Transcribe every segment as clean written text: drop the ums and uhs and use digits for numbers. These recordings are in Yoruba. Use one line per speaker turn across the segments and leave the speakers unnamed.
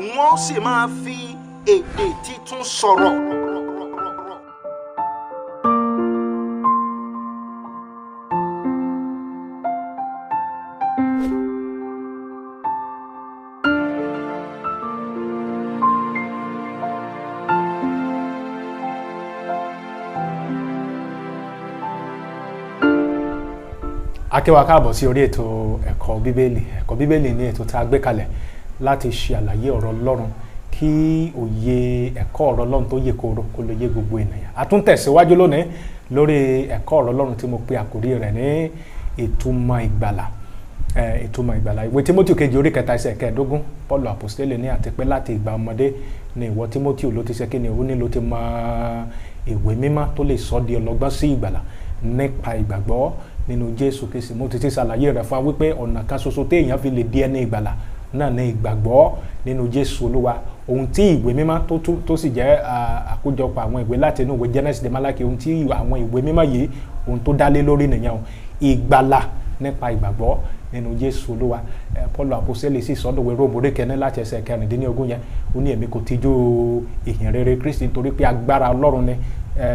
wọ́n sì máa fi èdè títún sọ̀rọ̀.
A kí wa káàbọ̀ sí orí ètò ẹ̀kọ́ bíbélì. Ẹ̀kọ́ bíbélì ní ètò tá a gbé kalẹ̀ láti ṣe àlàyé ọ̀rọ̀ Ọlọ́run kí òye ẹ̀kọ́ ọ̀rọ̀ Ọlọ́run tó yè kooro kó lè yé gbogbo ènìyàn. A tún tẹ̀síwájú lónìí lórí ẹ̀kọ́ ọ̀rọ̀ Ọlọ́run tí mo pe àkórí rẹ̀ ní ìtumọ̀ ìgbàlà. Ìtumọ̀ ìgbàlà. Ìwé Tímótì kejì orí 4 ẹsẹ̀ 15 Pọ́ọ̀lù àpọ́stélì ní àti pé láti ìgbà ọmọdé ni ìwọ Tímótì ló ti ṣe kíni ó ní ló ti mọ ìwé mímọ́ tó lè sọ di ọlọ́gbọ́n sí ìgbàlà nípa ìgbàgbọ́ nínú Jésù Kristi. Mo ti ṣàlàyé rẹ̀ fún wa wípé ọ̀nà kan ṣoṣo téèyàn fi lè di ẹni ìgbàlà náà ní ìgbàgbọ́ nínú Jésù Olúwa. Ohun tí ìwé mímọ́ tó sì jẹ́ àkójọpọ̀ àwọn ìwé láti inú ìwé Genesis dé Málákì, ohun tí àwọn ìwé mímọ́ yìí ohun tó dálé lórí nìyẹn, ìgbàlà nípa ìgbàgbọ́ nínú Jésù Olúwa. Pọ́ọ̀lù àpọ́stélì sì sọ́dọ̀ ìwé Róòmù orí 1 láti ẹsẹ̀ 14 yẹn, ó ní èmi kò tijú ìhìn rere Kristi nítorí pé agbára Ọlọ́run ni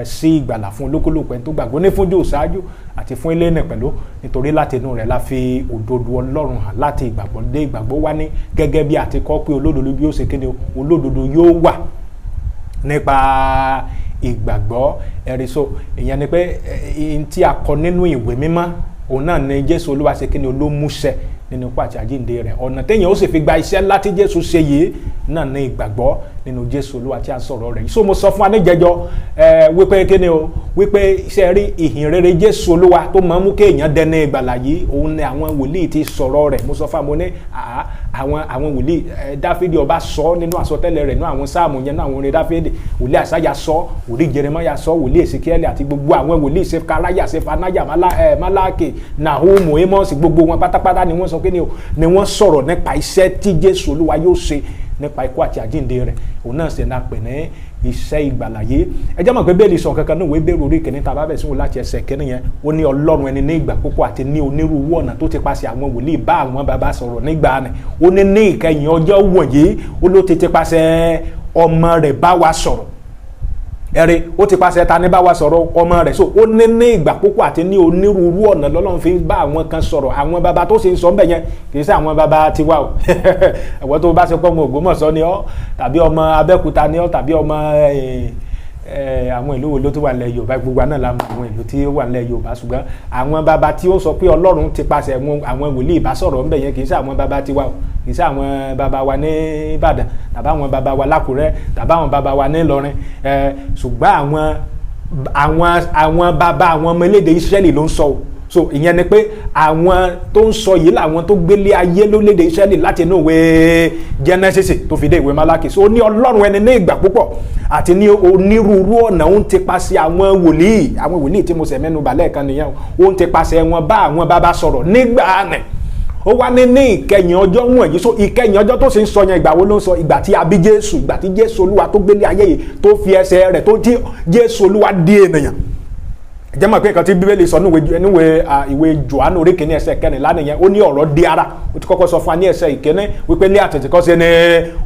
sí ìgbàlà fún olúkúlùkù ẹni tó gbàgbọ́, ní fún Júù ṣáájú àti fún Hélénì pẹ̀lú, nítorí láti inú rẹ̀ la fi òdodo Ọlọ́run hàn láti ìgbàgbọ́ dé ìgbàgbọ́ wá ní gẹ́gẹ́ bí àti kọ́ pé olódodo bí ó ṣe kéde olódodo yóò wà nípa ìgbàgbọ́. Ẹ̀rí so ìyẹn ni pé tí a kọ nínú ìwé mímọ́ òun náà ni Jésù Olúwa ṣe kéde olómúṣẹ nínú ipò àti àjíǹde rẹ̀. Ọ̀nà téèyàn ó sì fi gba iṣẹ́ láti Jésù ṣe yìí náà ní ìgbàgbọ́ nínú Jésù Olúwa tí a sọ̀rọ̀ rẹ̀ yìí. So mo sọ fún wa ní jẹjọ wípé kíni o wípé iṣẹ́ rí ìhìn rere Jésù Olúwa tó máa ń mú kéèyàn dẹni ìgbàlà yìí òun ni àwọn wòlíì ti sọ̀rọ̀ rẹ̀. Mo sọ fún wa mo ní àwọn wòlíì Dáfídì ọba sọ nínú àsọtẹ́lẹ̀ rẹ̀ nínú àwọn sáàmù yẹn, nínú àwọn orin Dáfídì, wòlíì Àsáyà sọ, wòlíì Jeremáyà sọ, wòlíì Èsíkíẹ́lì àti gbogbo àwọn wòlíì Sekaraya, Sefanaya, Málákì, Náhúmù, Ámósì, gbogbo wọn pátápátá ni wọ́n sọ kíni o ni wọ́n sọ̀rọ̀ nípa iṣẹ́ tí Jésù Olúwa yóò ṣe nípa ikú àti àjíǹde rẹ̀. Òun náà sì náà pè ní iṣẹ́ ìgbàlà yìí. Ẹ jẹ́ mọ̀ pé Bíbélì sọ kankan náà wé bẹ̀rù orí 1 tá a bá bẹ̀ sí wọn láti ẹsẹ̀ 1 yẹn, ó ní Ọlọ́run ẹni ní ìgbà púpọ̀ àti ní onírúurú ọ̀nà tó ti pàṣẹ àwọn wòlíì bá àwọn bàbá sọ̀rọ̀ nígbà ni. Ó ní ìkẹyìn ọjọ́ wọ̀nyí ó ló ti pàṣẹ ọmọ rẹ̀ bá wa sọ̀rọ̀. Ẹ̀rí ó ti pàṣẹ ta ní bá wa sọ̀rọ̀ ọmọ rẹ̀. So ó ní ìgbà púpọ̀ àti ní onírúurú ọ̀nà lọ́lọ́run fi bá àwọn kan sọ̀rọ̀. Àwọn bàbá tó ṣe ń sọ bẹ́ẹ̀ yẹn kì í ṣe àwọn bàbá tiwa o. Ẹ̀wọ́n tó bá ṣe pọ́ ọmọ Ògbómọ̀ṣọ́ ni ọ́, tàbí ọmọ Abẹ́òkúta ni ọ́, tàbí ọmọ àwọn ìlú wo ló tó wà nílẹ̀ Yorùbá, gbogbo náà la mọ àwọn ìlú tí ó wà nílẹ̀ Yorùbá, ṣùgbọ́n àwọn bàbá tí ó sọ pé Ọlọ́run ti pàṣẹ àwọn wòlíì bá sọ̀rọ̀ ńbẹ̀ yẹn kì í ṣe àwọn bàbá tiwa o, kì í ṣe àwọn bàbá wa ní Ìbàdàn tàbí àwọn bàbá wa l'Ákúrẹ́ tàbí àwọn bàbá wa ní Ìlọrin, ṣùgbọ́n àwọn bàbá àwọn ọmọ elédè Ísírẹ́lì ló ń sọ o. So ìyẹn ni pé àwọn tó ń sọ yìí làwọn tó gbélé ayé lórílẹ̀-èdè Ísírẹ́lì láti inú ìwé Genesis tó fi dé ìwé Málákì. So ó ní Ọlọ́run ẹni ní ìgbà púpọ̀ àti ní onírúurú ọ̀nà ó ń ti pàṣẹ àwọn wòlíì tí mo ṣẹ̀ mẹ́nu bà lẹ́ẹ̀kan nìyẹn, ó ń ti pàṣẹ wọn bá àwọn bàbá sọ̀rọ̀ nígbà náà. Ó wá ní ìkẹyìn ọjọ́ wọ̀nyí. So ìkẹyìn ọjọ́ tó sì ń sọ yẹn ìgbà wo ló ń sọ? Ìgbà tí a bí Jésù, ìgbà tí Jésù Olúwa tó gbélé ayé yìí tó fi ẹsẹ̀ rẹ̀ tó Jésù Olúwa di ènìyàn. Jẹ́ mọ̀ pé nǹkan tí Bíbélì sọ níwèé ìwé Jòhánù orí 1 ẹsẹ̀ 14 nìyẹn, ó ní ọ̀rọ̀ di ara. Ó ti kọ́kọ́ sọ fún wa ní ẹsẹ̀ 1 wípé ní àtètèkọ́ṣe ni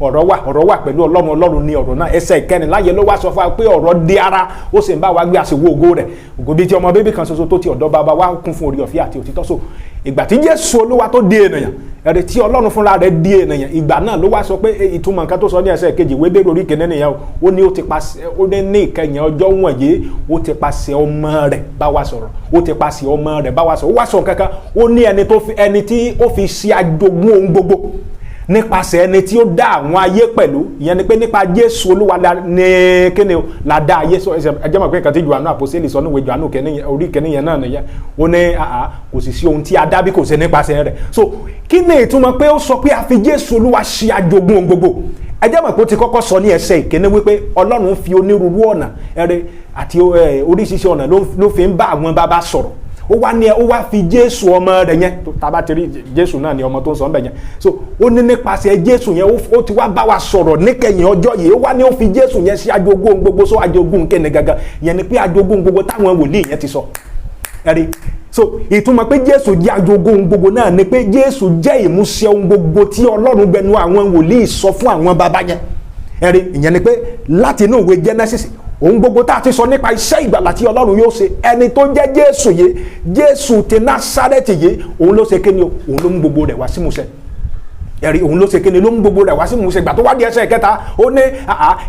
ọ̀rọ̀ wà pẹ̀lú Ọlọ́run ní ọ̀rọ̀ náà. Ẹsẹ̀ 14 yẹn ló wá sọ fún wa pé ọ̀rọ̀ di ara, ó sì ń bá wa gbé àṣewò ògo rẹ̀, ògo bíi ti ọmọ bébí kan ṣoṣo tó ti ọ̀dọ̀ bàbá wa kún fún oore ọ̀fẹ́ àti òtítọ́. So ìgbà tí Jésù Olúwa tó di ènìyàn, ẹ̀rí tí Ọlọ́run fúnra rẹ̀ di ènìyàn, ìgbà náà ló wá sọ pé ìtumọ̀ nǹkan tó sọ ní ẹsẹ̀ 2 ìwé Hébérù orí 1 nìyẹn, ó ní ó ti pàṣẹ, ó ní ìkẹyìn ọjọ́ wọ̀nyí ó ti pàṣẹ ọmọ rẹ̀ bá wa sọ̀rọ̀, ó ti pàṣẹ ọmọ rẹ̀ bá wa sọ̀rọ̀. Ó wá sọ kankan, ó ní ẹni tí ó fi ṣe ajogún ohun gbogbo nípasẹ̀ ẹni tí ó dá àwọn ayé pẹ̀lú. Ìyẹn ni pé nípa Jésù Olúwa ní kíni o la dá ayé. So ẹ jẹ́ mọ̀ pé nǹkan tí Jòhánù àpọ́stélì sọ níwèé Jòhánù orí 1 yẹn náà nìyẹn, ó ní kò sì sí ohun tí a dá bí kò ṣe nípasẹ̀ rẹ̀. So kí ni ìtumọ̀ pé ó sọ pé a fi Jésù Olúwa ṣe ajogún ohun gbogbo? Ẹ jẹ́ mọ̀ pé ó ti kọ́kọ́ sọ ní ẹsẹ̀ 1 wípé Ọlọ́run fi onírúurú ọ̀nà àti oríṣiríṣi ọ̀nà ló fi ń bá àwọn bàbá sọ̀rọ̀. Ó wá fi Jésù ọmọ rẹ̀ yẹn, tàbá ti rí Jésù náà ni ọmọ tó ń sọ ńbẹ̀ yẹn. So ó ní nípasẹ̀ Jésù yẹn ó ti wá bá wa sọ̀rọ̀ níkẹyìn ọjọ́ yìí. Ó wá ní ó fi Jésù yẹn sí ajogún gbogbo. So ajogún kéne gangan yẹn ni pé ajogún gbogbo táwọn wòlíì yẹn ti sọ. Ẹ̀rí so ìtumọ̀ pé Jésù jẹ́ àjogún ohun gbogbo náà ni pé Jésù jẹ́ ìmúṣẹ ohun gbogbo tí Ọlọ́run gbẹnu àwọn wòlíì sọ fún àwọn baba yẹn. Ẹ̀rí ìyẹn ni pé láti inú ìwé Genesis ohun gbogbo tá a ti sọ nípa iṣẹ́ ìgbàlà tí Ọlọ́run yóò ṣe, ẹni tó jẹ́ Jésù yìí, Jésù ti Násárẹ́tì yìí, òun ló ṣe kíni o, òun ló mú gbogbo rẹ̀ wá sí ìmúṣẹ. Ẹ̀rí òun ló ṣe kíni ló mú gbogbo rẹ̀ wá sí ìmúṣẹ. Ìgbà tó wá di ẹsẹ̀ kẹta ó ní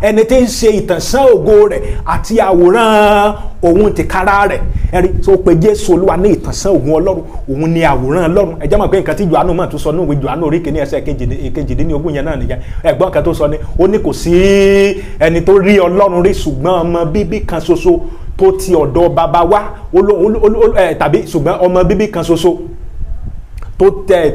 ẹni tí ń ṣe ìtànṣán ògo rẹ̀ àti àwòrán òun tìkára rẹ̀. Ẹ̀rí tó pe Jésù Olúwa ní ìtànṣán ògo Ọlọ́run, òun ni àwòrán Ọlọ́run. Ẹ jẹ́ mọ̀ pé nǹkan tí Jòhánù mọ̀ tó sọ nínú ìwé Jòhánù orí kìíní ẹsẹ̀ kejìdínlógún yẹn náà nìyẹn. Ẹ̀gbọ́n kan tó sọ ni ó ní kò sí ẹni tó rí Ọlọ́run rí ṣùgbọ́n ọmọ bíbí kan ṣoṣo tó ti ọ̀dọ̀ baba wá, tàbí ṣùgbọ́n ọmọ bíbí kan ṣoṣo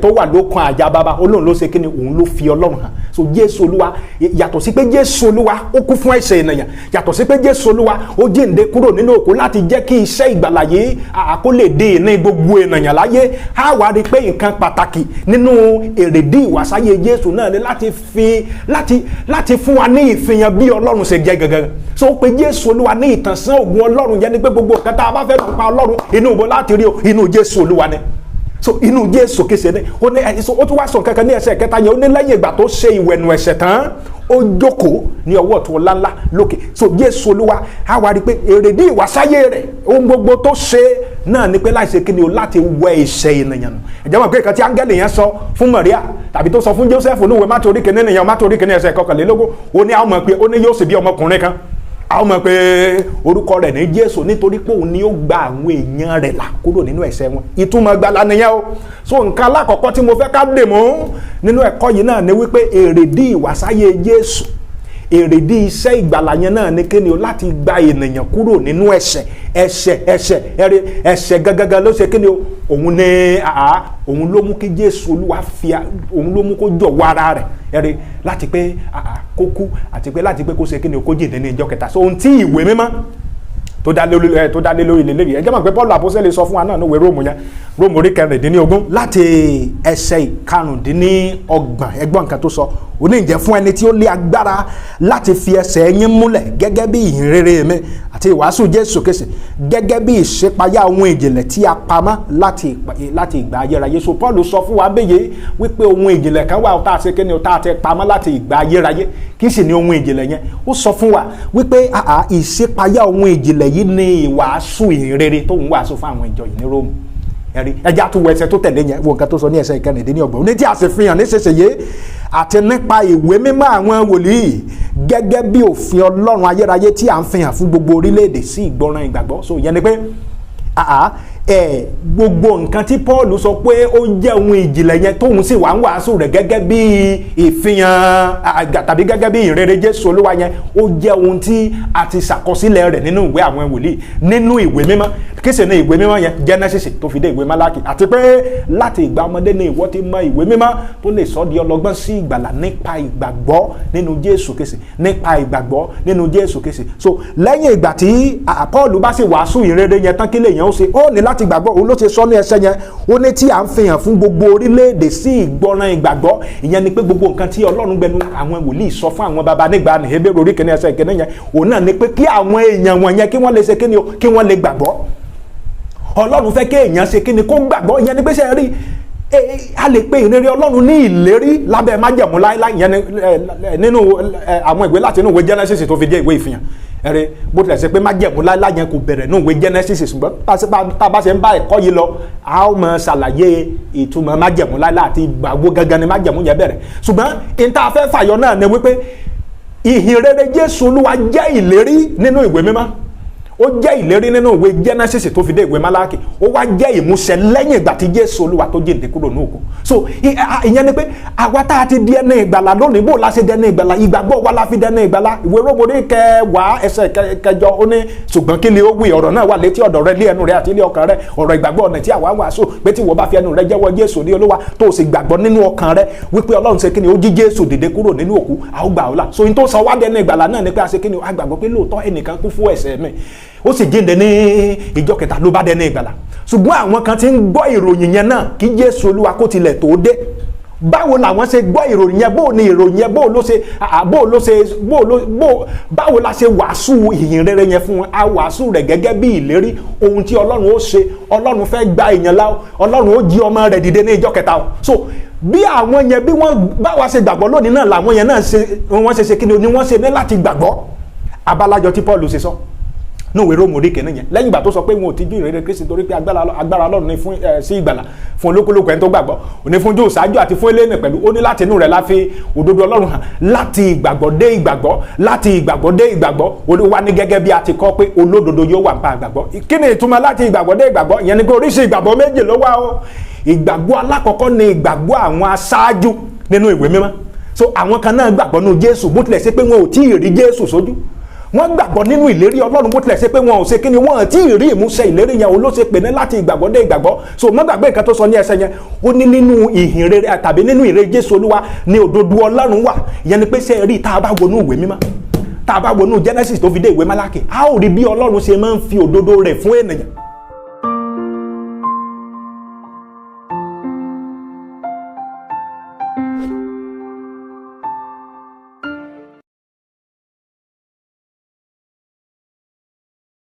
tó wà lókun àjà baba, Ọlọ́run ló ṣe kíni, òun ló fi Ọlọ́run hàn. So Jésù Olúwa, yàtọ̀ sí pé Jésù Olúwa ó kú fún ẹ̀ṣẹ̀ ènìyàn, yàtọ̀ sí pé Jésù Olúwa ó jíǹde kúrò nínú òkú láti jẹ́ kí iṣẹ́ ìgbàlà yìí kó lè dé ìní gbogbo ènìyàn láyé, á wá rí pé nǹkan pàtàkì nínú èrèdí ìwàsáyé Jésù náà ni láti fún wa ní ìfihàn bí Ọlọ́run ṣe jẹ́ gangan. So ó pe Jésù Olúwa ní ìtànṣán ògo Ọlọ́run, yẹn ni pé gbogbo nǹkan tá a bá fẹ́ lọ pa Ọlọ́run inú ibo láti rí o, inú Jésù Olúwa ni. So inú Jésù kìí ní ó ní ó tún wá sọ kankan ní ẹsẹ̀ kẹta yẹn, ó ní lẹ́yìn ìgbà tó ṣe ìwẹ̀nù ẹ̀ṣẹ̀ tán ó jókòó ní ọwọ́ ọ̀tún ọláńlá lókè. So Jésù Olúwa á wá rí pé èrèdí ìwàsáyé rẹ̀ ohun gbogbo tó ṣe náà ni pé láìsí kíni o, láti wẹ ẹ̀ṣẹ̀ ènìyàn nù. ẹ̀jẹ̀ mọ̀ pé nǹkan tí áńgẹ́lì yẹn sọ fún Màríà tàbí tó sọ fún Jósẹ́fù ní ìwé Mátíù orí kìíní nìyẹn, Mátíù orí kìíní ẹsẹ̀ kọkànlélógún, ó ní àwọn mọ̀ pé ó ní yóò sì bí ọmọkùnrin kan, àwọn mọ̀ pé orúkọ rẹ̀ ní Jésù nítorí pé òun ni ó gba àwọn èèyàn rẹ̀ là kúrò nínú ẹ̀ṣẹ̀ wọn. Ìtumọ̀ gbàlà nìyẹn o. So nǹkan alákọ̀ọ́kọ́ tí mo fẹ́ ká dè mú nínú ẹ̀kọ́ yìí náà ni wípé èrèdí ìwàsáyé Jésù, èrèdí iṣẹ́ ìgbàlà yẹn náà ni kíni o, láti gba ènìyàn kúrò nínú ẹ̀ṣẹ̀ gangan ló ṣe kíni o, òun ni òun ló mú kí Jésù Olúwa òun ló mú kó jọ̀wọ́ ara rẹ̀, ẹ̀rí láti pé kó kú àti pé láti pé kó ṣe kíni o, kó jíǹde ní ìjọ́ kẹta. So ohun tí ìwé mímọ́ tó dá lé lórí ilé lẹ́yìn, ẹ jẹ́ mọ̀ pé Paul Àpọ́sítélì sọ fún wa náà ní ìwé Róòmù yẹn, Róòmù orí 16 láti ẹsẹ̀ 15 ẹgbọ́n nǹkan tó sọ, ó ní ǹjẹ́ fún ẹni tí ó lé agbára láti fi ẹsẹ̀ yín múlẹ̀ gẹ́gẹ́ bí ìhìnrere mi àti ìwàásù Jésù Kristi, gẹ́gẹ́ bí ìṣípayá ohun ìjìnlẹ̀ tí a pamọ́ láti ìgbà ayérayé. So Paul sọ fún wa bẹ́yẹ wípé ohun ìjìnlẹ̀ kan wà tá a ṣe kíni o, tá a ti pamọ́ láti ìgbà ayérayé. Kí sì ni ohun ìjìnlẹ̀ yẹn? Ó sọ fún wa wípé ìṣípayá ohun ìjìnlẹ̀ yìí ni ìwàásù ìhìnrere tó ń wàásù fún àwọn ìjọ yìí ní Róòmù. Ẹ̀rí ẹja tó wọ ẹsẹ̀ tó tẹ̀lé yẹn, wo nǹkan tó sọ ní ẹsẹ̀ 19. Ní tí a sì fi hàn nísinsìnyí àti nípa ìwé mímọ́ àwọn wòlíì gẹ́gẹ́ bí òfin Ọlọ́run ayérayé tí à ń fi hàn fún gbogbo orílẹ̀-èdè sí ìgbọràn ìgbàgbọ́. So ìyẹn ni pé gbogbo nǹkan tí Paul sọ pé ó jẹ́ ohun ìjìnlẹ̀ yẹn tóun sì wá ń wàásù rẹ̀ gẹ́gẹ́ bí ìfihàn tàbí gẹ́gẹ́ bí ìrere Jésù Olúwa yẹn, ó jẹ́ ohun tí a ti ṣàkọsílẹ̀ rẹ̀ nínú ìwé àwọn wòlíì, nínú ìwé mímọ́. Kí sì ni ìwé mímọ́ yẹn? Genesis tó fi dé ìwé Málákì. Àti pé láti ìgbà ọmọdé ni ìwọ ti mọ ìwé mímọ́ tó lè sọ di ọlọ́gbọ́n sí ìgbàlà nípa ìgbàgbọ́ nínú Jésù Kristi, nípa ìgbàgbọ́ nínú Jésù Kristi. So lẹ́yìn ìgbà tí Paul bá sì wàásù ìrere yẹn tán, kí lèèyàn ó ṣe? Ó ní láti gbàgbọ́. Òun ló ti sọ ní ẹsẹ̀ yẹn, ó ní tí à ń fi hàn fún gbogbo orílẹ̀-èdè sí ìgbọràn ìgbàgbọ́. Ìyẹn ni pé gbogbo nǹkan tí Ọlọ́run gbẹnu àwọn wòlíì sọ fún àwọn baba nígbà ní Hébérù orí 1 ẹsẹ̀ 1 yẹn, òun náà ni pé kí àwọn èèyàn wọ̀nyẹn kí wọ́n lè ṣe kíni o, kí wọ́n lè gbàgbọ́. Ọlọ́run fẹ́ kí èèyàn ṣe kíni, kó gbàgbọ́. Ìyẹn ni pé ṣe rí a lè pe ìlérí Ọlọ́run ní ìlérí lábẹ́ májẹ̀mú láíláí. Ìyẹn nínú àwọn ìwé láti inú ìwé Genesis tó fi jẹ́ ìwé ìfihàn. Ẹ̀rí bó tilẹ̀ ṣe pé májẹ̀mú láíláí yẹn kò bẹ̀rẹ̀ nínú ìwé Genesis, ṣùgbọ́n tá a bá ṣe ń bá ẹ̀kọ́ yìí lọ, a ó mọ ṣàlàyé ìtumọ̀ májẹ̀mú láíláí àti ìgbàgbọ́ gangan ni májẹ̀mú yẹn bẹ̀rẹ̀. Ṣùgbọ́n ìta fẹ́ fàyọ náà ni wípé ìhìnrere Jésù Olúwa jẹ́ ìlérí nínú ìwé mímọ́. Ó jẹ́ ìlérí nínú ìwé Genesis tó fi dé ìwé Málákì, ó wá jẹ́ ìmúṣẹ lẹ́yìn ìgbà tí Jésù Olúwa tó jíǹde kúrò ní òkú. So ìyẹn ni pé àwa tá a ti di ẹni ìgbàlà lónìí, bó la ṣe dẹni ìgbàlà? Ìgbàgbọ́ wa la fi dẹni ìgbàlà. Ìwé Róòmù orí 10 ẹsẹ̀ 9 ó ní ṣùgbọ́n kí ni ó wí? Ọ̀rọ̀ náà wà létí ọ̀dọ̀ rẹ, lé ẹnu rẹ àti ilé ọkàn rẹ. Ọ̀rọ̀ ìgbàgbọ́ ọ̀nà tí àwa wàásù pé tí ìwọ bá fi ẹnu rẹ jẹ́wọ́ Jésù ní Olúwa tó o sì gbàgbọ́ nínú ọkàn rẹ wípé Ọlọ́run ṣe kí ni, ó jí Jésù dìde kúrò nínú òkú, a ó gbà ọ́ là. So in tó sọ wá dẹni ìgbàlà náà ni pé a ṣe kí ni, a gbàgbọ́ pé lóòótọ́ ẹnìkan kú fún ẹ̀ṣẹ̀ mi, ó sì jíǹde ní ìjọ́ kẹta, ló bá dẹni ìgbàlà. Ṣùgbọ́n àwọn kan ti ń gbọ́ ìròyìn yẹn náà kí Jésù Olúwa kó tilẹ̀ tó dé. báwo làwọn ṣe gbọ́ ìròyìn yẹn, bó ni ìròyìn yẹn, báwo la ṣe wàásù ìyìn rere yẹn fún wọn. A wàásù rẹ̀ gẹ́gẹ́ bí ìlérí ohun tí Ọlọ́run ó ṣe. Ọlọ́run fẹ́ gba èèyàn lá, Ọlọ́run ó jí ọmọ rẹ̀ dìde ní ìjọ́ kẹta o. So bí àwọn yẹn bí wọ́n báwa ṣe gbàgbọ́ lónìí náà làwọn yẹn náà ṣe kí ni wọ́n ṣe ní láti gbàgbọ́. Abalajọ tí Paul ṣe sọ ní ìwé Róòmù orí kìíní yẹn, lẹ́yìn ìgbà tó sọ pé wọn ò tijú ìrere Kristi torí pé agbára Ọlọ́run ní fún sí ìgbàlà fún olúkúlùkù ẹni tó gbàgbọ́, ó ní fún Jóò ṣáájú àti fún Élénì pẹ̀lú, ó ní láti inú rẹ̀ la fi òdodo Ọlọ́run hàn láti ìgbàgbọ́ dé ìgbàgbọ́, láti ìgbàgbọ́ dé ìgbàgbọ́. Olúwa ní gẹ́gẹ́ bí a ti kọ pé olódodo yóò wà nípa ìgbàgbọ́. Kí ni ìtumọ̀ láti ìgbàgbọ́ dé ìgbàgbọ́? Ìyẹn ni pé oríṣi ìgbàgbọ́ méjì ló wà o. Ìgbàgbọ́ alákọ̀ọ́kọ́ ni ìgbàgbọ́ àwọn aṣáájú nínú ìwé mímọ́. So àwọn kan náà gbàgbọ́ nínú Jésù bó tilẹ̀ ṣe pé wọn ò tí ì rí Jésù sójú. Wọ́n gbàgbọ́ nínú ìlérí Ọlọ́run bó tilẹ̀ ṣe pé wọn ò ṣe kí ni wọ́n tí ì rí ìmúṣẹ ìlérí yẹn, òun ló ṣe pè ní láti ìgbàgbọ́ dé ìgbàgbọ́. So má gbàgbé nǹkan tó sọ ní ẹsẹ̀ yẹn, ó ní nínú ìhìn rere tàbí nínú ìre Jésù Olúwa ni òdodo Ọlọ́run wà. Ìyẹn ni pé ṣe rí tá a bá wọnú ìwé mímọ́, tá a bá wọnú Genesis tó fi dé ìwé Málákì, a ó rí bí Ọlọ́run ṣe máa ń fi òdodo rẹ̀ fún ènìyàn.